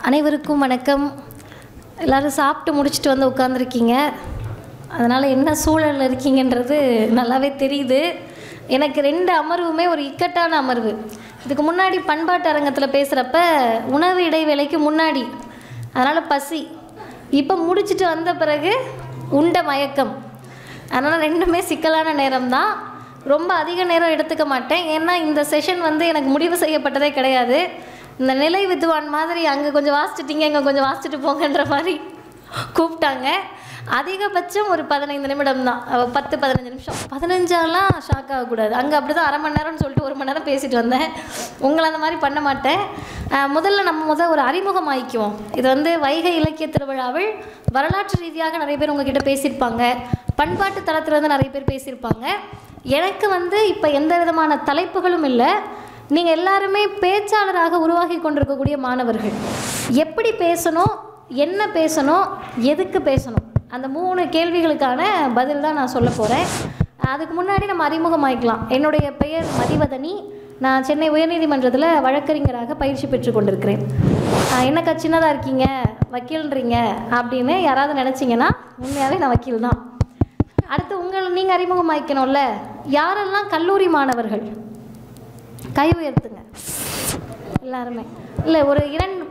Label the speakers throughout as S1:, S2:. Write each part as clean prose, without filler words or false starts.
S1: அனைவருக்கும் வணக்கம். எல்லோரும் சாப்பிட்டு முடிச்சுட்டு வந்து உட்காந்துருக்கீங்க. அதனால் என்ன சூழலில் இருக்கீங்கன்றது நல்லாவே தெரியுது. எனக்கு 2 அமர்வுமே ஒரு இக்கட்டான அமர்வு. இதுக்கு முன்னாடி பண்பாட்டு அரங்கத்தில் பேசுகிறப்ப உணவு இடைவேளைக்கு முன்னாடி, அதனால் பசி. இப்போ முடிச்சுட்டு வந்த பிறகு உண்ட மயக்கம். அதனால் 2மே சிக்கலான நேரம்தான். ரொம்ப அதிக நேரம் எடுத்துக்க மாட்டேன். ஏன்னா இந்த செஷன் எனக்கு முடிவு செய்யப்பட்டதே கிடையாது. இந்த நிலை வித்வான் மாதிரி அங்கே கொஞ்சம் வாசிச்சிட்டிங்க, இங்கே கொஞ்சம் வாசிச்சுட்டு போங்கன்ற மாதிரி கூப்பிட்டாங்க. அதிகபட்சம் ஒரு 15 நிமிடம் தான், 10-15 நிமிஷம். 15ஆலாம் ஷாக் ஆகக்கூடாது. அங்கே அப்படி தான் 1/2 மணி நேரம்னு சொல்லிட்டு 1 மணி நேரம் பேசிட்டு வந்தேன். உங்களை அந்த மாதிரி பண்ண மாட்டேன். முதல்ல நம்ம ஒரு அறிமுகம் ஆகிக்குவோம். இது வைகை இலக்கிய திருவிழாவில் வரலாற்று ரீதியாக நிறைய பேர் உங்ககிட்ட பேசியிருப்பாங்க, பண்பாட்டு தளத்திலிருந்து நிறைய பேர் பேசியிருப்பாங்க. எனக்கு இப்போ எந்த விதமான தலைப்புகளும் இல்லை. நீங்கள் எல்லாருமே பேச்சாளராக உருவாகி கொண்டிருக்கக்கூடிய மாணவர்கள். எப்படி பேசணும், என்ன பேசணும், எதுக்கு பேசணும், அந்த 3 கேள்விகளுக்கான பதில் தான் நான் சொல்ல போகிறேன். அதுக்கு முன்னாடி நம்ம அறிமுகமாகிக்கலாம். என்னுடைய பெயர் மதிவதனி. நான் சென்னை உயர்நீதிமன்றத்தில் வழக்கறிஞராக பயிற்சி பெற்று கொண்டிருக்கிறேன். என்னக்கா சின்னதாக இருக்கீங்க, வக்கீல்ன்றீங்க அப்படின்னு யாராவது நினச்சிங்கன்னா உண்மையாகவே நான் வக்கீல் தான். அடுத்து நீங்கள் அறிமுகமாகிக்கணும்ல. யாரெல்லாம் கல்லூரி மாணவர்கள் கை உயர்த்துங்க. எல்லாருமே இல்லை.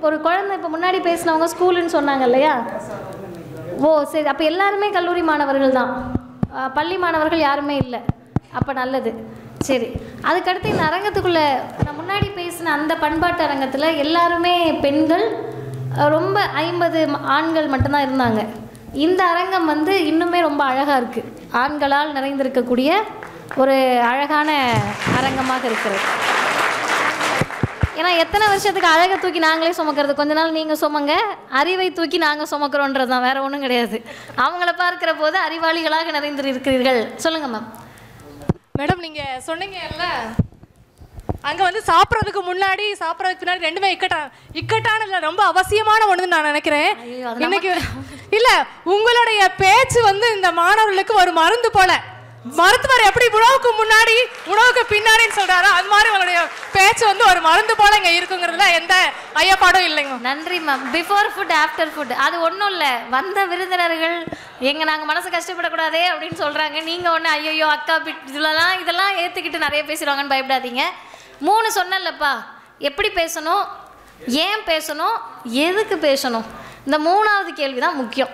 S1: ஒரு குழந்தை இப்போ முன்னாடி பேசினவங்க ஸ்கூலுன்னு சொன்னாங்க இல்லையா? ஓ சரி, அப்போ எல்லாருமே கல்லூரி மாணவர்கள் தான். பள்ளி மாணவர்கள் யாருமே இல்லை. அப்போ நல்லது. சரி, அதுக்கடுத்து இந்த அரங்கத்துக்குள்ளே நான் முன்னாடி பேசின அந்த பண்பாட்டு அரங்கத்தில் எல்லாருமே பெண்கள், ரொம்ப 50 ஆண்கள் மட்டும்தான் இருந்தாங்க. இந்த அரங்கம் இன்னுமே ரொம்ப அழகாக இருக்குது. ஆண்களால் நிறைந்திருக்கக்கூடிய ஒரு அழகான அரங்கமாக இருக்கிறது. ஏன்னா எத்தனை வருஷத்துக்கு அழகை தூக்கி நாங்களே சுமக்கிறது, கொஞ்ச நாள் நீங்கள் சுமங்க, அறிவை தூக்கி நாங்கள் சுமக்கிறோன்றது தான், வேறு ஒன்றும் கிடையாது. அவங்கள பார்க்குற போது அறிவாளிகளாக நிறைந்து இருக்கிறீர்கள். சொல்லுங்கள் மேம்.
S2: மேடம், நீங்கள் சொன்னீங்கல்ல, அங்கே சாப்பிட்றதுக்கு முன்னாடி சாப்பிட்றதுக்கு பின்னாடி 2மே இக்கட்டான இல்லை, ரொம்ப அவசியமான ஒன்றுன்னு நான் நினைக்கிறேன். இன்னைக்கு இல்லை, உங்களுடைய பேச்சு இந்த மாணவர்களுக்கு ஒரு மருந்து போல. மருத்துவர் எப்படி உணவுக்கு முன்னாடி உணவுக்கு பின்னாடின்னு சொல்றாரோ, அது மாதிரி உங்களுடைய பேச்சு ஒரு மருந்து போல இங்கே இருக்குங்கிறதுல எந்த ஐயப்பாடும் இல்லைங்க.
S1: நன்றி ma'am. Before food after food அது ஒன்றும் இல்லை. வந்த விருந்தினர்கள் நாங்கள் மனசு கஷ்டப்படக்கூடாதே அப்படின்னு சொல்கிறாங்க. நீங்கள் ஒன்று ஐயோ அக்கா இதெல்லாம் ஏற்றுக்கிட்டு நிறைய பேசுகிறாங்கன்னு பயப்படாதீங்க. 3 சொன்னல்லப்பா, எப்படி பேசணும், ஏன் பேசணும், எதுக்கு பேசணும். இந்த 3வது கேள்வி தான் முக்கியம்.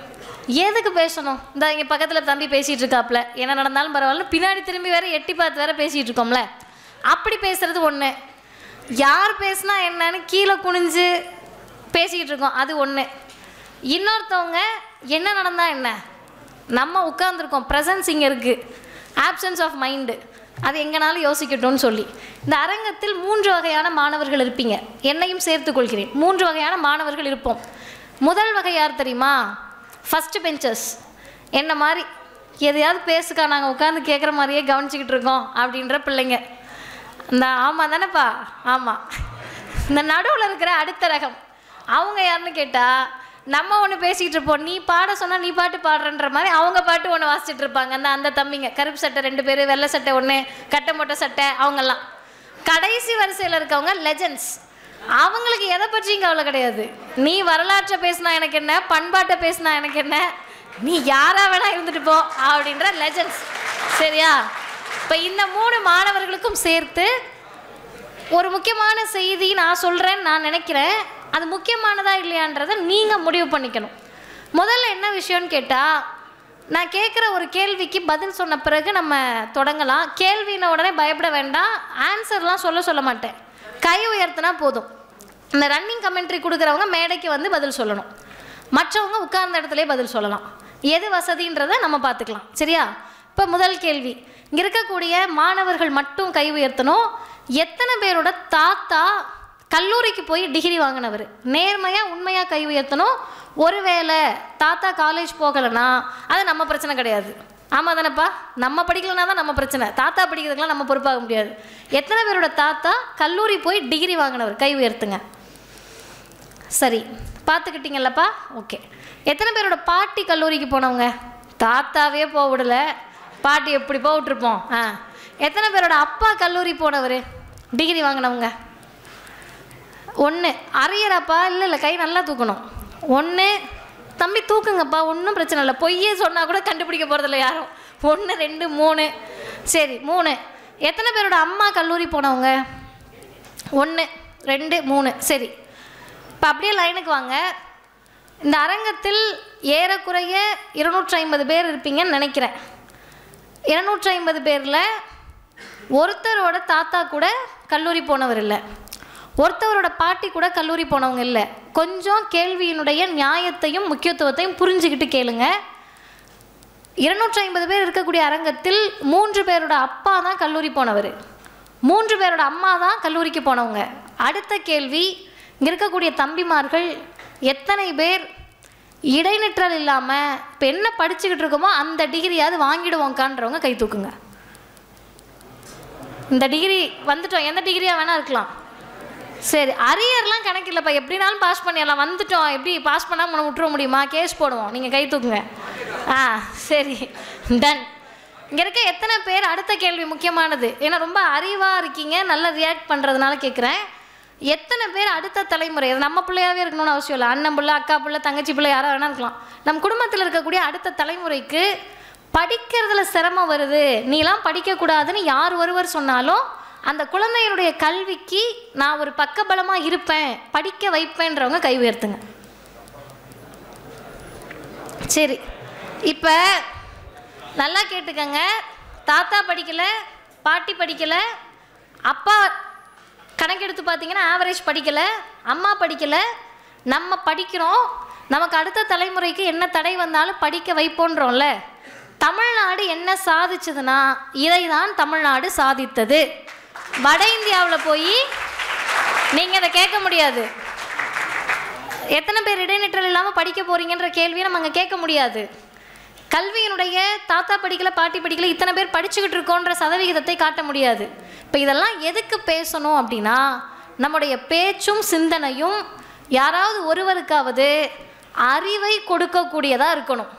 S1: எதுக்கு பேசணும்? இந்த இங்கே பக்கத்தில் தம்பி பேசிகிட்டு இருக்காப்புல, என்ன நடந்தாலும் பரவாயில்ல, பின்னாடி திரும்பி வேறு எட்டி பார்த்து வேறு பேசிகிட்டு இருக்கோம்ல, அப்படி பேசுகிறது ஒன்று. யார் பேசுனா என்னன்னு கீழே குனிஞ்சு பேசிக்கிட்டு இருக்கோம், அது ஒன்று. இன்னொருத்தவங்க என்ன நடந்தால் என்ன, நம்ம உட்காந்துருக்கோம், ப்ரெசன்ஸ் இங்கே இருக்குது, ஆப்சன்ஸ் ஆஃப் மைண்டு, அது எங்கனாலும் யோசிக்கட்டும்னு சொல்லி. இந்த அரங்கத்தில் 3 வகையான மாணவர்கள் இருப்பீங்க, என்னையும் சேர்த்து கொள்கிறேன். 3 வகையான மாணவர்கள் இருப்போம். முதல் வகை யார் தெரியுமா? First benchers. என்ன மாதிரி எதையாவது பேசுக்கா, நாங்கள் உட்காந்து கேட்குற மாதிரியே கவனிச்சிக்கிட்டு இருக்கோம் அப்படின்ற பிள்ளைங்க. இந்த ஆமாம் தானேப்பா, ஆமாம். இந்த நடுவில் இருக்கிற அடுத்த ரகம் அவங்க யாருன்னு கேட்டால், நம்ம ஒன்று பேசிக்கிட்டு இருப்போம், நீ பாட சொன்னால் நீ பாட்டு பாடுறன்ற மாதிரி அவங்க பாட்டு ஒன்று வாசிச்சுட்டு இருப்பாங்க. அந்த தம்பிங்க, கருப்பு சட்டை 2 பேர், வெள்ளை சட்டை 1, கட்டை மொட்டை சட்டை, அவங்கெல்லாம். கடைசி வரிசையில் இருக்கவங்க லெஜண்ட்ஸ். அவங்களுக்கு எதை பற்றியும் கவலை கிடையாது. நீ வரலாற்றை பேசினா எனக்கு என்ன, பண்பாட்டை பேசினா எனக்கு என்ன, நீ யாரா வேணா இருந்துட்டு போ அப்படின்ற லெஜண்ட்ஸ். சரியா? இப்போ இந்த 3 மாணவர்களுக்கும் சேர்த்து ஒரு முக்கியமான செய்தி நான் சொல்கிறேன்னு நான் நினைக்கிறேன். அது முக்கியமானதா இல்லையான்றதை நீங்கள் முடிவு பண்ணிக்கணும். முதல்ல என்ன விஷயம்னு கேட்டால், நான் கேட்குற ஒரு கேள்விக்கு பதில் சொன்ன பிறகு நம்ம தொடங்கலாம். கேள்வின உடனே பயப்பட வேண்டாம், ஆன்சர்லாம் சொல்ல மாட்டேன். கை உயர்த்தினா போதும். இந்த ரன்னிங் கமெண்ட்ரி கொடுக்குறவங்க மேடைக்கு பதில் சொல்லணும், மற்றவங்க உட்கார்ந்த இடத்துலேயே பதில் சொல்லலாம். எது வசதின்றதை நம்ம பார்த்துக்கலாம். சரியா? இப்போ முதல் கேள்வி, இங்கே இருக்கக்கூடிய மாணவர்கள் மட்டும் கை உயர்த்தணும். எத்தனை பேரோட தாத்தா கல்லூரிக்கு போய் டிகிரி வாங்கினவர்? நேர்மையாக உண்மையாக கை உயர்த்தணும். ஒருவேளை தாத்தா காலேஜ் போகலைன்னா அது நம்ம பிரச்சனை கிடையாது. ஆமாம் தானேப்பா? நம்ம படிக்கலனா தான் நம்ம பிரச்சனை, தாத்தா படிக்கிறதுக்கெலாம் நம்ம பொறுப்பாக முடியாது. எத்தனை பேரோட தாத்தா கல்லூரி போய் டிகிரி வாங்கினவர்? கை உயர்த்துங்க. சரி, பார்த்துக்கிட்டீங்கல்லப்பா, ஓகே. எத்தனை பேரோட பாட்டி கல்லூரிக்கு போனவங்க? தாத்தாவே போக விடலை, பாட்டி எப்படி போக விட்டுருப்போம். எத்தனை பேரோட அப்பா கல்லூரி போனவர், டிகிரி வாங்கினவங்க? 1 அரியராப்பா? இல்லை கை நல்லா தூக்கணும். 1 தம்பி தூக்குங்கப்பா, ஒன்றும் பிரச்சனை இல்லை, பொய்யே சொன்னால் கூட கண்டுபிடிக்க போகிறதில்ல யாரும். 1 2 3. சரி 3. எத்தனை பேரோட அம்மா கல்லூரி போனவங்க? 1 2 3. சரி, இப்போ அப்படியே லைனுக்கு வாங்க. இந்த அரங்கத்தில் ஏறக்குறைய 250 பேர் இருப்பீங்கன்னு நினைக்கிறேன். 250 பேரில் ஒருத்தரோட தாத்தா கூட கல்லூரி போனவர் இல்லை, ஒருத்தவரோட பாட்டி கூட கல்லூரி போனவங்க இல்லை. கொஞ்சம் கேள்வியினுடைய நியாயத்தையும் முக்கியத்துவத்தையும் புரிஞ்சுக்கிட்டு கேளுங்க. 250 பேர் இருக்கக்கூடிய அரங்கத்தில் 3 பேரோட அப்பா தான் கல்லூரி போனவர், 3 பேரோட அம்மா தான் கல்லூரிக்கு போனவங்க. அடுத்த கேள்வி, இங்கே இருக்கக்கூடிய தம்பிமார்கள் எத்தனை பேர் இடைநிற்றல் இல்லாமல் இப்போ என்ன படிச்சுக்கிட்டு இருக்கோமோ அந்த டிகிரியாவது வாங்கிடுவோங்கான்றவங்க கை தூக்குங்க. இந்த டிகிரி வந்துட்டோம், எந்த டிகிரியாக வேணால் இருக்கலாம். சரி, அரியர்லாம் கணக்கு இல்லைப்பா, எப்படினாலும் பாஸ் பண்ணிடலாம். வந்துட்டோம், எப்படி பாஸ் பண்ணாமல் விட்டுற முடியுமா? கேஸ் போடுவோம். நீங்கள் கை தூக்குங்க. சரி, டன். இங்கே இருக்க எத்தனை பேர், அடுத்த கேள்வி முக்கியமானது, ஏன்னா ரொம்ப அறிவாக இருக்கீங்க, நல்லா ரியாக்ட் பண்ணுறதுனால கேட்குறேன். எத்தனை பேர் அடுத்த தலைமுறை, அது நம்ம பிள்ளையாகவே இருக்கணும்னு அவசியம் இல்லை, அண்ணன் பிள்ளை, அக்கா பிள்ளை, தங்கச்சி பிள்ளை, யாராக வேணா இருக்கலாம், நம் குடும்பத்தில் இருக்கக்கூடிய அடுத்த தலைமுறைக்கு படிக்கிறதுல சிரமம் வருது, நீலாம் படிக்கக்கூடாதுன்னு யார் ஒருவர் சொன்னாலும் அந்த குழந்தையினுடைய கல்விக்கு நான் ஒரு பக்கபலமாக இருப்பேன், படிக்க வைப்பேன்றவங்க கை உயர்த்துங்க. சரி, இப்போ நல்லா கேட்டுக்கங்க. தாத்தா படிக்கலை, பாட்டி படிக்கலை, அப்பா கணக்கெடுத்து பார்த்தீங்கன்னா ஆவரேஜ் படிக்கலை, அம்மா படிக்கலை, நம்ம படிக்கிறோம். நமக்கு அடுத்த தலைமுறைக்கு என்ன தடை வந்தாலும் படிக்க வைப்போன்றோம்ல. தமிழ்நாடு என்ன சாதிச்சதுன்னா இதை தான் தமிழ்நாடு சாதித்தது. வட இந்தியாவில் போய் நீங்கள் அதை கேட்க முடியாது. எத்தனை பேர் இடைநிற்றல் இல்லாமல் படிக்க போகிறீங்கன்ற கேள்வியை நம்ம அங்கே கேட்க முடியாது. கல்வியினுடைய தாத்தா படிக்கலை, பாட்டி படிக்கலை, இத்தனை பேர் படிச்சுக்கிட்டு இருக்கோன்ற சதவிகிதத்தை காட்ட முடியாது. இப்போ இதெல்லாம் எதுக்கு பேசணும் அப்படின்னா, நம்முடைய பேச்சும் சிந்தனையும் யாராவது ஒருவருக்காவது அறிவை கொடுக்கக்கூடியதாக இருக்கணும்.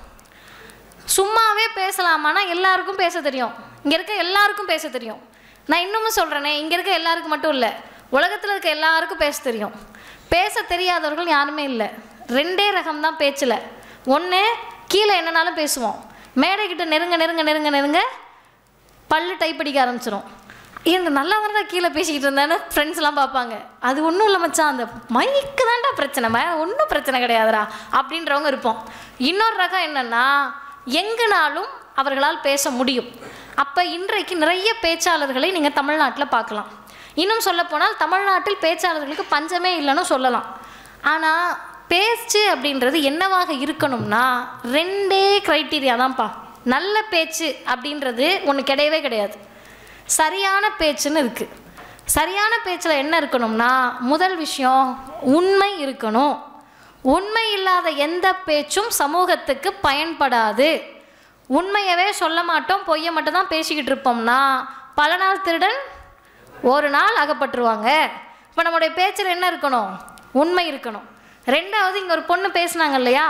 S1: சும்மாவே பேசலாமான்னா எல்லாருக்கும் பேச தெரியும், இங்கே இருக்க எல்லாருக்கும் பேச தெரியும். நான் இன்னமும் சொல்கிறேனே, இங்கே இருக்க எல்லாருக்கும் மட்டும் இல்லை, உலகத்தில் இருக்க எல்லாருக்கும் பேச தெரியும். பேச தெரியாதவர்கள் யாருமே இல்லை. 2 ரகம் தான் பேச்சில். 1, கீழே என்னன்னாலும் பேசுவோம், மேடைக்கிட்ட நெருங்க நெருங்க நெருங்க நெருங்க பல்லு டைப் அடிக்க ஆரம்பிச்சிடும். எனக்கு நல்லா தானடா கீழே பேசிக்கிட்டு இருந்தேன்னு ஃப்ரெண்ட்ஸ்லாம் பார்ப்பாங்க. அது ஒன்றும் இல்லை மச்சான், அந்த மைக்கு தான்டா பிரச்சனை, ஒன்றும் பிரச்சனை கிடையாதுடா அப்படின்றவங்க இருப்போம். இன்னொரு ரகம் என்னென்னா, எங்கனாலும் அவர்களால் பேச முடியும். அப்போ இன்றைக்கு நிறைய பேச்சாளர்களை நீங்கள் தமிழ்நாட்டில் பார்க்கலாம். இன்னும் சொல்லப்போனால் தமிழ்நாட்டில் பேச்சாளர்களுக்கு பஞ்சமே இல்லைன்னு சொல்லலாம். ஆனால் பேச்சு அப்படின்றது என்னவாக இருக்கணும்னா 2 க்ரைட்டீரியா தான்ப்பா. நல்ல பேச்சு அப்படின்றது ஒன்று கிடையவே கிடையாது. சரியான பேச்சுன்னு இருக்குது. சரியான பேச்சில் என்ன இருக்கணும்னா, முதல் விஷயம் உண்மை இருக்கணும். உண்மை இல்லாத எந்த பேச்சும் சமூகத்துக்கு பயன்படாது. உண்மையவே சொல்ல மாட்டோம், பொய்யை மட்டும் தான் பேசிக்கிட்டு இருப்போம்னா பல நாள் திருடன் ஒரு நாள் அகப்பட்டுருவாங்க. இப்போ நம்முடைய பேச்சில் என்ன இருக்கணும்? உண்மை இருக்கணும். 2வது, இங்கே ஒரு பொண்ணு பேசுனாங்க இல்லையா,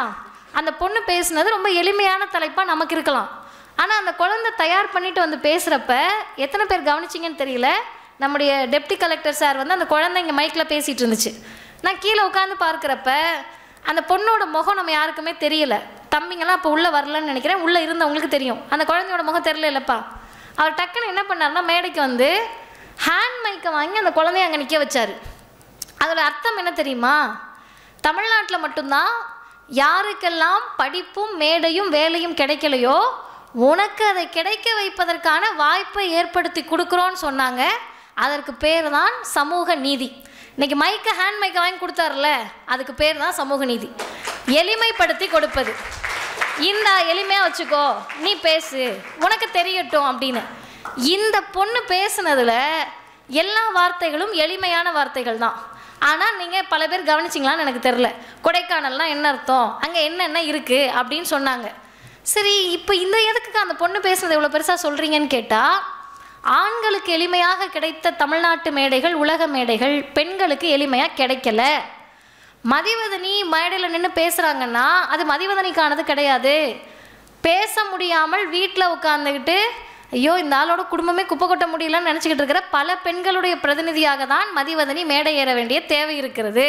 S1: அந்த பொண்ணு பேசுனது ரொம்ப எளிமையான தலைப்பாக நமக்கு இருக்கலாம். ஆனால் அந்த குழந்தை தயார் பண்ணிட்டு வந்து பேசுகிறப்ப எத்தனை பேர் கவனிச்சிங்கன்னு தெரியல, நம்முடைய டெப்டி கலெக்டர் சார் வந்து அந்த குழந்தை இங்கே மைக்கில் பேசிகிட்டு இருந்துச்சு. நான் கீழே உட்காந்து பார்க்குறப்ப அந்த பொண்ணோட முகம் நம்ம யாருக்குமே தெரியல. தம்பிங்கெல்லாம் அப்போ உள்ளே வரலன்னு நினைக்கிறேன், உள்ளே இருந்தவங்களுக்கு தெரியும். அந்த குழந்தையோட முகம் தெரியல இல்லைப்பா. அவர் டக்குன்னு என்ன பண்ணார்னா, மேடைக்கு வந்து ஹேண்ட் மைக்கை வாங்கி அந்த குழந்தைய அங்கே நிற்க வச்சார். அதோட அர்த்தம் என்ன தெரியுமா? தமிழ்நாட்டில் மட்டும்தான் யாருக்கெல்லாம் படிப்பும் மேடையும் வேலையும் கிடைக்கலையோ உனக்கு அதை கிடைக்க வைப்பதற்கான வாய்ப்பை ஏற்படுத்தி கொடுக்குறோன்னு சொன்னாங்க. அதற்கு பேர் தான் சமூக நீதி. இன்றைக்கி மைக்கை ஹேண்ட் மைக்கை வாங்கி கொடுத்தாருல, அதுக்கு பேர் தான் சமூக நீதி. எளிமைப்படுத்தி கொடுப்பது. இந்த எளிமையாக வச்சுக்கோ, நீ பேசு, உனக்கு தெரியட்டும் அப்படின்னு. இந்த பொண்ணு பேசுனதில் எல்லா வார்த்தைகளும் எளிமையான வார்த்தைகள் தான். ஆனால் நீங்கள் பல பேர் கவனிச்சிங்களான்னு எனக்கு தெரில. கொடைக்கானல்னால் என்ன அர்த்தம், அங்கே என்னென்ன இருக்குது அப்படின்னு சொன்னாங்க. சரி, இப்போ இந்த எதுக்கு அந்த பொண்ணு பேசுனது இவ்வளோ பெருசாக சொல்கிறீங்கன்னு கேட்டால், ஆண்களுக்கு எளிமையாக கிடைத்த தமிழ்நாட்டு மேடைகள், உலக மேடைகள் பெண்களுக்கு எளிமையாக கிடைக்கல. மதிவதனி மேடையில் நின்று பேசுகிறாங்கன்னா அது மதிவதனிக்கானது கிடையாது. பேச முடியாமல் வீட்டில் உட்காந்துக்கிட்டு ஐயோ இந்த ஆளோட குடும்பமே குப்பை கொட்ட முடியலன்னு நினச்சிக்கிட்டு இருக்கிற பல பெண்களுடைய பிரதிநிதியாக தான் மதிவதனி மேடை ஏற வேண்டிய தேவை இருக்கிறது.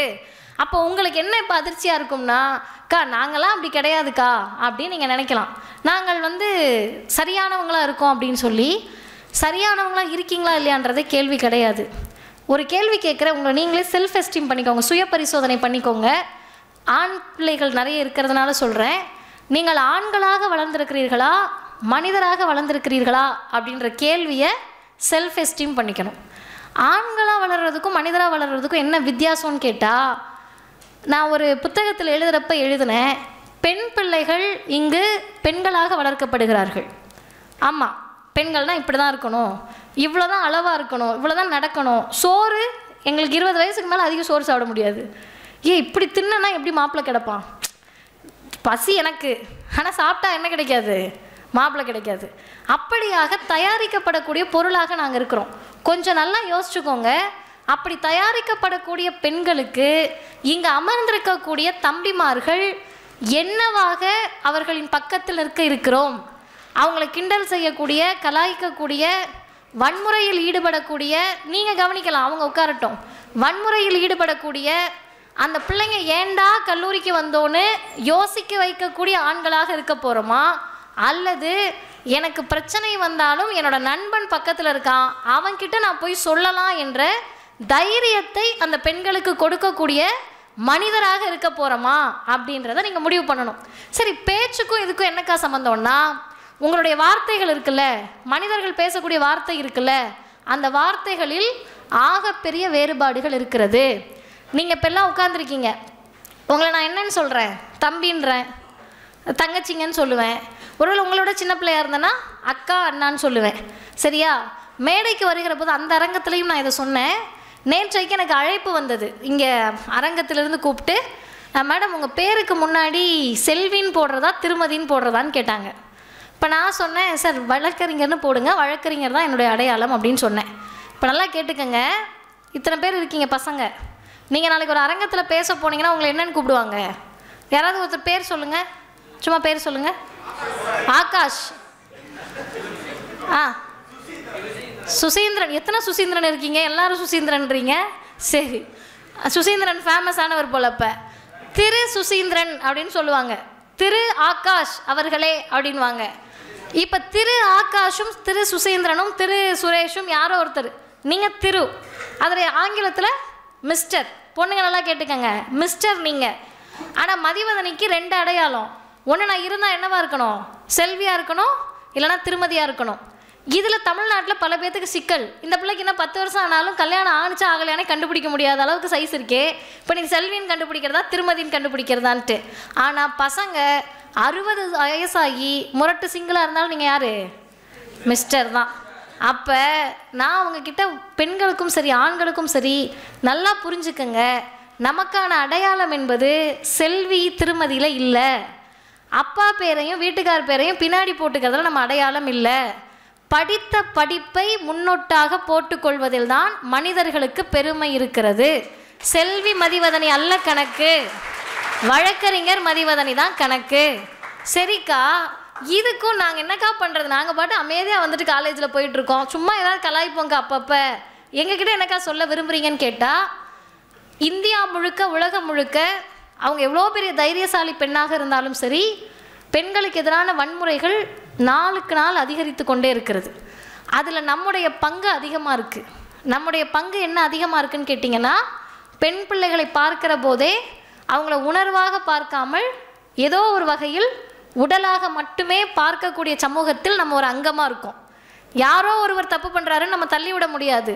S1: அப்போ உங்களுக்கு என்ன இப்போ அதிர்ச்சியாக இருக்கும்னா, அக்கா நாங்களாம் அப்படி கிடையாதுக்கா அப்படின்னு நீங்கள் நினைக்கலாம். நாங்கள் சரியானவங்களாக இருக்கோம் அப்படின்னு சொல்லி, சரியானவங்களாக இருக்கீங்களா இல்லையான்றதே கேள்வி கிடையாது. ஒரு கேள்வி கேட்குற உங்களை நீங்களே செல்ஃப் எஸ்டீம் பண்ணிக்கோங்க, சுய பரிசோதனை பண்ணிக்கோங்க. ஆண் பிள்ளைகள் நிறைய இருக்கிறதுனால சொல்கிறேன், நீங்கள் ஆண்களாக வளர்ந்துருக்கிறீர்களா மனிதராக வளர்ந்துருக்கிறீர்களா அப்படின்ற கேள்வியை செல்ஃப் எஸ்டீம் பண்ணிக்கணும். ஆண்களாக வளர்கிறதுக்கும் மனிதராக வளர்கிறதுக்கும் என்ன வித்தியாசம்னு கேட்டால், நான் ஒரு புத்தகத்தில் எழுதுகிறப்ப எழுதினேன், பெண் பிள்ளைகள் இங்கு பெண்களாக வளர்க்கப்படுகிறார்கள். ஆமாம், பெண்கள்னால் இப்படி தான் இருக்கணும், இவ்வளோ தான் அளவாக இருக்கணும், இவ்வளோ தான் நடக்கணும். சோறு எங்களுக்கு 20 வயசுக்கு மேலே அதிகம் சோறு சாப்பிட முடியாது. இப்படி தின்னா எப்படி மாப்பிள்ளை கிடப்பான்? பசி எனக்கு, ஆனால் சாப்பிட்டா என்ன கிடைக்காது? மாப்பிள்ளை கிடைக்காது. அப்படியாக தயாரிக்கப்படக்கூடிய பொருளாக நாங்கள் இருக்கிறோம். கொஞ்சம் நல்லா யோசிச்சுக்கோங்க. அப்படி தயாரிக்கப்படக்கூடிய பெண்களுக்கு இங்கே அமர்ந்திருக்கக்கூடிய தம்பிமார்கள் என்னவாக அவர்களின் பக்கத்தில் இருக்கிறோம்? அவங்கள கிண்டல் செய்யக்கூடிய, கலாய்க்கக்கூடிய, வன்முறையில் ஈடுபடக்கூடிய, நீங்கள் கவனிக்கலாம், அவங்க உட்காரட்டும், வன்முறையில் ஈடுபடக்கூடிய அந்த பிள்ளைங்க ஏண்டா கல்லூரிக்கு வந்தோன்னு யோசிக்க வைக்கக்கூடிய ஆண்களாக இருக்க போகிறோமா, அல்லது எனக்கு பிரச்சனை வந்தாலும் என்னோட நண்பன் பக்கத்தில் இருக்கான் அவன்கிட்ட நான் போய் சொல்லலாம் என்ற தைரியத்தை அந்த பெண்களுக்கு கொடுக்கக்கூடிய மனிதராக இருக்க போகிறோமா அப்படின்றத நீங்கள் முடிவு பண்ணணும். சரி, பேச்சுக்கும் இதுக்கும் என்னக்கா சம்மந்தம்னா, உங்களுடைய வார்த்தைகள் இருக்குல்ல, மனிதர்கள் பேசக்கூடிய வார்த்தை இருக்குல்ல, அந்த வார்த்தைகளில் ஆகப்பெரிய வேறுபாடுகள் இருக்கிறது. நீங்கள் இப்போ எல்லாம் உட்காந்துருக்கீங்க, உங்களை நான் என்னன்னு சொல்கிறேன்? தம்பின்றேன், தங்கச்சிங்கன்னு சொல்லுவேன். ஒருவேளை உங்களோட சின்ன பிள்ளையாக இருந்தேன்னா அக்கா அண்ணான்னு சொல்லுவேன். சரியா? மேடைக்கு வருகிற போது அந்த அரங்கத்துலேயும் நான் இதை சொன்னேன். நேற்றைக்கு எனக்கு அழைப்பு வந்தது, இங்கே அரங்கத்திலிருந்து கூப்பிட்டு, மேடம் உங்கள் பேருக்கு முன்னாடி செல்வின்னு போடுறதா திருமதின்னு போடுறதான்னு கேட்டாங்க. இப்போ நான் சொன்னேன், சார் வழக்கறிஞர்னு போடுங்க, வழக்கறிஞர் தான் என்னுடைய அடையாளம் அப்படின்னு சொன்னேன். இப்போ நல்லா கேட்டுக்கங்க, இத்தனை பேர் இருக்கீங்க பசங்க, நீங்கள் நாளைக்கு ஒரு அரங்கத்தில் பேச போனீங்கன்னா உங்களை என்னென்னு கூப்பிடுவாங்க? யாராவது ஒருத்தர் பேர் சொல்லுங்கள், சும்மா பேர் சொல்லுங்கள். ஆகாஷ், சுசீந்திரன். எத்தனை சுசீந்திரன் இருக்கீங்க? எல்லாரும் சுசீந்திரன்றீங்க. சரி, சுசீந்திரன் ஃபேமஸானவர் போல. இப்போ திரு சுசீந்திரன் அப்படின்னு சொல்லுவாங்க, திரு ஆகாஷ் அவர்களே அப்படின்வாங்க. இப்போ திரு ஆகாஷும் திரு சுசீந்திரனும் திரு சுரேஷும் யாரோ ஒருத்தர், நீங்கள் திரு, அதில் ஆங்கிலத்தில் மிஸ்டர். பொண்ணுங்க நல்லா கேட்டுக்கங்க, மிஸ்டர் நீங்கள். ஆனால் மதிவதனிக்கு 2 அடையாளம். ஒன்று, நான் இருந்தால் என்னவாக இருக்கணும்? செல்வியாக இருக்கணும், இல்லைனா திருமதியாக இருக்கணும். இதில் தமிழ்நாட்டில் பல பேர்த்துக்கு சிக்கல். இந்த பிள்ளைக்கு இன்னும் 10 வருஷம் ஆனாலும் கல்யாணம் ஆணிச்சா ஆகலையானே கண்டுபிடிக்க முடியாத அளவுக்கு சைஸ் இருக்கே. இப்போ நீங்கள் செல்வின்னு கண்டுபிடிக்கிறதா திருமதின்னு கண்டுபிடிக்கிறதான்ட்டு. ஆனால் பசங்க 60 வயசாகி முரட்டு சிங்கிளாக இருந்தாலும் நீங்கள் யார்? மிஸ்டர் தான். அப்போ நான் அவங்கக்கிட்ட பெண்களுக்கும் சரி ஆண்களுக்கும் சரி நல்லா புரிஞ்சுக்கங்க, நமக்கான அடையாளம் என்பது செல்வி திருமதியில் இல்லை. அப்பா பேரையும் வீட்டுக்கார் பேரையும் பின்னாடி போட்டுக்கிறதுல நம்ம அடையாளம் இல்லை. படித்த படிப்பை முன்னொட்டாக போட்டுக்கொள்வதில் தான் மனிதர்களுக்கு பெருமை இருக்கிறது. செல்வி மதிவதனி அல்ல கணக்கு, வழக்கறிஞர் மதிவதனி தான் கணக்கு. சரிக்கா, இதுக்கும் நாங்கள் என்னக்கா பண்ணுறது? நாங்கள் பாட்டு அமைதியாக வந்துட்டு காலேஜில் போயிட்டுருக்கோம், சும்மா ஏதாவது கலாய்ப்போங்க அப்பப்போ. எங்ககிட்ட என்னக்கா சொல்ல விரும்புகிறீங்கன்னு கேட்டால், இந்தியா முழுக்க உலகம் முழுக்க அவங்க எவ்வளோ பெரிய தைரியசாலி பெண்ணாக இருந்தாலும் சரி, பெண்களுக்கு எதிரான வன்முறைகள் நாளுக்கு நாள் அதிகரித்து கொண்டே இருக்கிறது. அதில் நம்முடைய பங்கு அதிகமாக இருக்குது. நம்முடைய பங்கு என்ன அதிகமாக இருக்குதுன்னு கேட்டிங்கன்னா, பெண் பிள்ளைகளை பார்க்கிற போதே அவங்கள உணர்வாக பார்க்காமல் ஏதோ ஒரு வகையில் உடலாக மட்டுமே பார்க்கக்கூடிய சமூகத்தில் நம்ம ஒரு அங்கமாக இருக்கோம். யாரோ ஒருவர் தப்பு பண்ணுறாருன்னு நம்ம தள்ளிவிட முடியாது.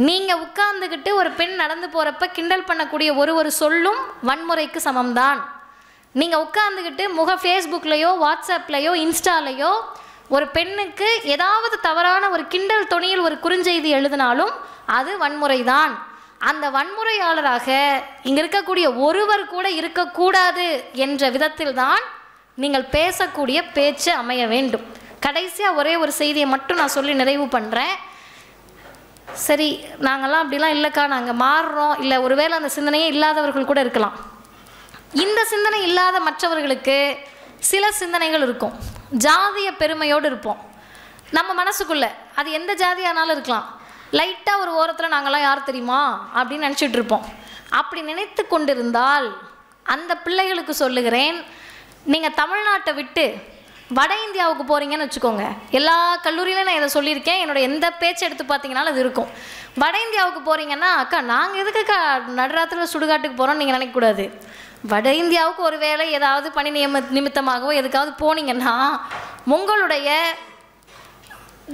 S1: நீங்கள் உட்கார்ந்துக்கிட்டு ஒரு பெண் நடந்து போகிறப்ப கிண்டல் பண்ணக்கூடிய ஒரு சொல்லும் வன்முறைக்கு சமம்தான். நீங்கள் உட்கார்ந்துக்கிட்டு ஃபேஸ்புக்லேயோ வாட்ஸ்அப்லேயோ இன்ஸ்டாலேயோ ஒரு பெண்ணுக்கு ஏதாவது தவறான ஒரு கிண்டல் தொனியில் ஒரு குறுஞ்செய்தி எழுதினாலும் அது வன்முறை தான். அந்த வன்முறையாளராக இங்கே இருக்கக்கூடிய ஒருவர் கூட இருக்கக்கூடாது என்ற விதத்தில் தான் நீங்கள் பேசக்கூடிய பேச்சு அமைய வேண்டும். கடைசியாக ஒரே ஒரு செய்தியை மட்டும் நான் சொல்லி நிறைவு பண்ணுறேன். சரி, நாங்கள்லாம் அப்படிலாம் இல்லைக்கா, நாங்கள் மாறுறோம், இல்லை ஒருவேளை அந்த சிந்தனையே இல்லாதவர்கள் கூட இருக்கலாம். இந்த சிந்தனை இல்லாத மற்றவர்களுக்கு சில சிந்தனைகள் இருக்கும். ஜாதிய பெருமையோடு இருப்போம். நம்ம மனசுக்குள்ளே அது எந்த ஜாதியானாலும் இருக்கலாம், லைட்டாக ஒரு ஓரத்தில் நாங்கள்லாம் யார் தெரியுமா அப்படின்னு நினச்சிட்டு இருப்போம். அப்படி நினைத்து கொண்டிருந்தால் அந்த பிள்ளைகளுக்கு சொல்லுகிறேன், நீங்கள் தமிழ்நாட்டை விட்டு வட இந்தியாவுக்கு போகிறீங்கன்னு வச்சுக்கோங்க. எல்லா கல்லூரியிலும் நான் இதை சொல்லியிருக்கேன், என்னோடய எந்த பேச்சு எடுத்து பார்த்தீங்கன்னாலும் அது இருக்கும். வட இந்தியாவுக்கு போகிறீங்கன்னா, அக்கா நாங்கள் எதுக்குக்கா நடுராத்திரியில் சுடுகாட்டுக்கு போகிறோன்னு நீங்கள் நினைக்கக்கூடாது. வட இந்தியாவுக்கு ஒரு வேளை ஏதாவது பணி நிமித்தமாகவோ எதுக்காவது போனீங்கன்னா உங்களுடைய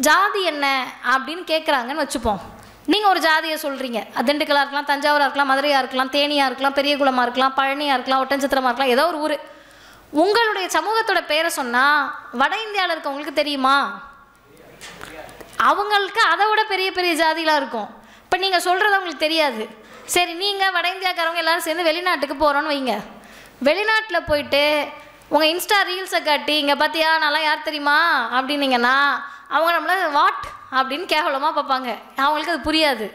S1: ஜாதி என்ன அப்படின்னு கேட்குறாங்கன்னு வச்சுப்போம். நீங்கள் ஒரு ஜாதியை சொல்கிறீங்க, திண்டுக்கலாக இருக்கலாம், தஞ்சாவூராக இருக்கலாம், மதுரையாக இருக்கலாம், தேனியாக இருக்கலாம், பெரியகுளமாக இருக்கலாம், பழனியாக இருக்கலாம், ஒட்டன்சத்திரமாக இருக்கலாம், ஏதோ ஒரு ஊர். உங்களுடைய சமூகத்தோட பேரை சொன்னால் வட இந்தியாவில் இருக்கவங்களுக்கு தெரியுமா? அவங்களுக்கு அதை விட பெரிய பெரிய ஜாதிலாம் இருக்கும். இப்போ நீங்கள் சொல்கிறது அவங்களுக்கு தெரியாது. சரி, நீங்கள் வட இந்தியாக்காரவங்க எல்லோரும் சேர்ந்து வெளிநாட்டுக்கு போகிறோன்னு வைங்க. வெளிநாட்டில் போயிட்டு உங்கள் இன்ஸ்டா ரீல்ஸை காட்டி இங்கே பார்த்தியா நல்லா யார் தெரியுமா அப்படின்னீங்கன்னா அவங்க நம்மளை வாட் அப்படின்னு கேவலமாக பார்ப்பாங்க. அவங்களுக்கு அது புரியாது,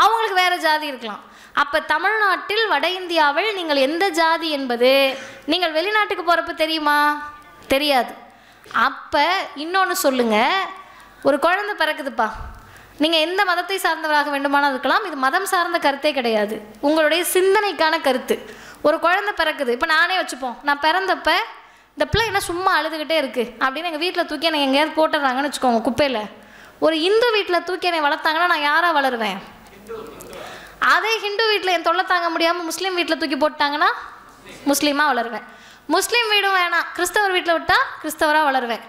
S1: அவங்களுக்கு வேறு ஜாதி இருக்கலாம். அப்போ தமிழ்நாட்டில் வட இந்தியாவில் நீங்கள் எந்த ஜாதி என்பது நீங்கள் வெளிநாட்டுக்கு போகிறப்ப தெரியுமா? தெரியாது. அப்போ இன்னொன்று சொல்லுங்கள், ஒரு குழந்தை பிறக்குதுப்பா, நீங்கள் எந்த மதத்தை சார்ந்தவராக வேண்டுமானால் இருக்கலாம், இது மதம் சார்ந்த கருத்தே கிடையாது, உங்களுடைய சிந்தனைக்கான கருத்து. ஒரு குழந்தை பிறக்குது, இப்போ நானே வச்சுப்போம், நான் பிறந்தப்ப இந்த பிள்ளை என்ன சும்மா அழுதுகிட்டே இருக்குது அப்படின்னு எங்கள் வீட்டில் தூக்கி என்னை எங்கேயாவது போட்டுடுறாங்கன்னு வச்சுக்கோங்க குப்பையில். ஒரு இந்து வீட்டில் தூக்கி என்னை வளர்த்தாங்கன்னா நான் யாராக வளருவேன்? அதே ஹிந்து வீட்டில் என் தொல்லை தாங்க முடியாமல் முஸ்லீம் வீட்டில் தூக்கி போட்டாங்கன்னா முஸ்லீமாக வளருவேன். முஸ்லீம் வீடும் வேணாம், கிறிஸ்தவர் வீட்டில் விட்டால் கிறிஸ்தவராக வளருவேன்.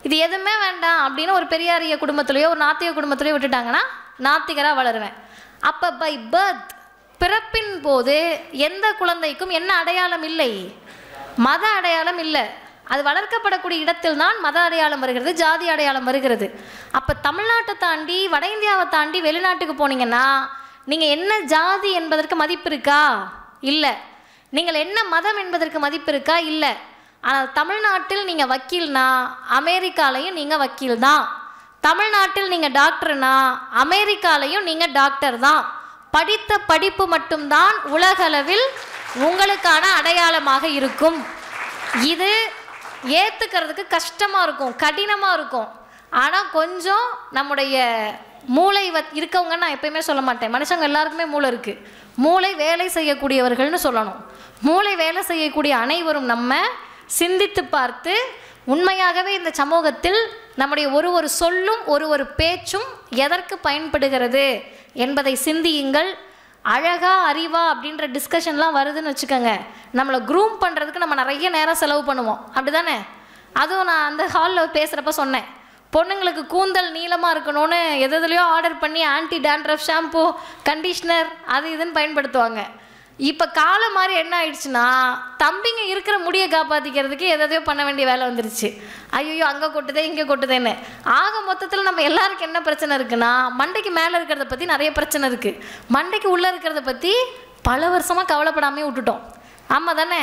S1: இது எதுவுமே வேண்டாம் அப்படின்னு ஒரு பெரியாரிய குடும்பத்துலேயோ ஒரு நாத்திக குடும்பத்துலேயோ விட்டுட்டாங்கன்னா நாத்திகராக வளருவேன். அப்போ பை பர்த், பிறப்பின் போது எந்த குழந்தைக்கும் என்ன அடையாளம் இல்லை? மத அடையாளம் இல்லை. அது வளர்க்கப்படக்கூடிய இடத்தில் தான் மத அடையாளம் வருகிறது, ஜாதி அடையாளம் வருகிறது. அப்போ தமிழ்நாட்டை தாண்டி வட இந்தியாவை தாண்டி வெளிநாட்டுக்கு போனீங்கன்னா நீங்கள் என்ன ஜாதி என்பதற்கு மதிப்பு இருக்கா? இல்லை. நீங்கள் என்ன மதம் என்பதற்கு மதிப்பு இருக்கா? இல்லை. ஆனால் தமிழ்நாட்டில் நீங்கள் வக்கீல்னா அமெரிக்காலையும் நீங்கள் வக்கீல் தான். தமிழ்நாட்டில் நீங்கள் டாக்டர்னா அமெரிக்காலையும் நீங்கள் டாக்டர் தான். படித்த படிப்பு மட்டும்தான் உலகளவில் உங்களுக்கான அடையாளமாக இருக்கும். இது ஏற்றுக்கிறதுக்கு கஷ்டமாக இருக்கும், கடினமாக இருக்கும். ஆனால் கொஞ்சம் நம்முடைய மூளை இருக்கவங்கன்னு நான் எப்பயுமே சொல்ல மாட்டேன், மனுஷங்க எல்லாருக்குமே மூளை இருக்குது. மூளை வேலை செய்யக்கூடியவர்கள்னு சொல்லணும். மூளை வேலை செய்யக்கூடிய அனைவரும் நம்ம சிந்தித்து பார்த்து உண்மையாகவே இந்த சமூகத்தில் நம்முடைய ஒரு சொல்லும் ஒரு பேச்சும் எதற்கு பயன்படுகிறது என்பதை சிந்தியுங்கள். அழகா அறிவா அப்படின்ற டிஸ்கஷன்லாம் வருதுன்னு வச்சுக்கோங்க, நம்மளை க்ரூம் பண்ணுறதுக்கு நம்ம நிறைய நேரம் செலவு பண்ணுவோம், அப்படி தானே? அதுவும் நான் அந்த ஹாலில் பேசுகிறப்ப சொன்னேன், பொண்ணுங்களுக்கு கூந்தல் நீளமாக இருக்கணும்னு எதுலையோ ஆர்டர் பண்ணி ஆன்டி டேண்ட்ரஃப் ஷாம்பு, கண்டிஷ்னர் அது இதுன்னு பயன்படுத்துவாங்க. இப்போ காலம் மாதிரி என்ன ஆயிடுச்சுன்னா, தம்பிங்க இருக்கிற முடியை காப்பாற்றிக்கிறதுக்கு எதையோ பண்ண வேண்டிய வேலை வந்துருச்சு. ஐயோ அங்கே கொட்டுதே இங்கே கொட்டுதேன்னு. ஆக மொத்தத்தில் நம்ம எல்லாருக்கும் என்ன பிரச்சனை இருக்குன்னா, மண்டைக்கு மேலே இருக்கிறத பற்றி நிறைய பிரச்சனை இருக்குது, மண்டைக்கு உள்ளே இருக்கிறத பற்றி பல வருஷமாக கவலைப்படாமே விட்டுட்டோம். ஆமாம் தானே?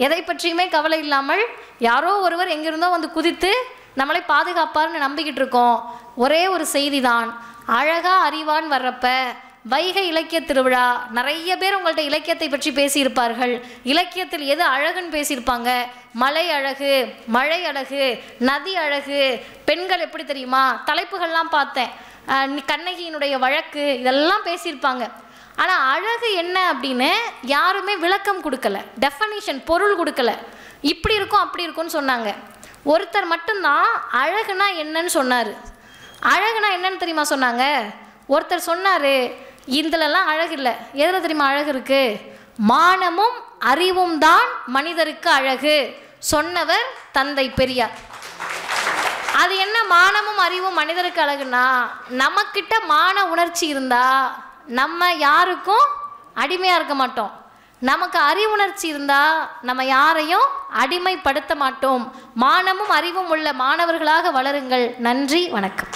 S1: எதை பற்றியுமே கவலை இல்லாமல் யாரோ ஒருவர் எங்கிருந்தோ வந்து குதித்து நம்மளை பாதுகாப்பார்னு நம்பிக்கிட்டு இருக்கோம். ஒரே ஒரு செய்தி தான், அழகா அறிவான் வர்றப்ப வைகை இலக்கிய திருவிழா, நிறைய பேர் உங்கள்கிட்ட இலக்கியத்தை பற்றி பேசியிருப்பார்கள். இலக்கியத்தில் எது அழகுன்னு பேசியிருப்பாங்க. மலை அழகு, மழை அழகு, நதி அழகு, பெண்கள் எப்படி தெரியுமா, தலைப்புகள்லாம் பார்த்தேன், கண்ணகியினுடைய வழக்கு, இதெல்லாம் பேசியிருப்பாங்க. ஆனால் அழகு என்ன அப்படின்னு யாருமே விளக்கம் கொடுக்கல, டெஃபனிஷன் பொருள் கொடுக்கல. இப்படி இருக்கும் அப்படி இருக்கும்னு சொன்னாங்க. ஒருத்தர் மட்டும்தான் அழகுனா என்னன்னு சொன்னார். அழகுனா என்னன்னு தெரியுமா சொன்னாங்க? ஒருத்தர் சொன்னார், இதிலெல்லாம் அழகு இல்லை, எதில் தெரியுமா அழகு இருக்கு? மானமும் அறிவும் தான் மனிதருக்கு அழகு. சொன்னவர் தந்தை பெரியார். அது என்ன மானமும் அறிவும் மனிதருக்கு அழகுன்னா, நமக்கிட்ட மான உணர்ச்சி இருந்தால் நம்ம யாருக்கும் அடிமையாக இருக்க மாட்டோம். நமக்கு அறிவுணர்ச்சி இருந்தால் நம்ம யாரையும் அடிமைப்படுத்த மாட்டோம். மானமும் அறிவும் உள்ள மாணவர்களாக வளருங்கள். நன்றி, வணக்கம்.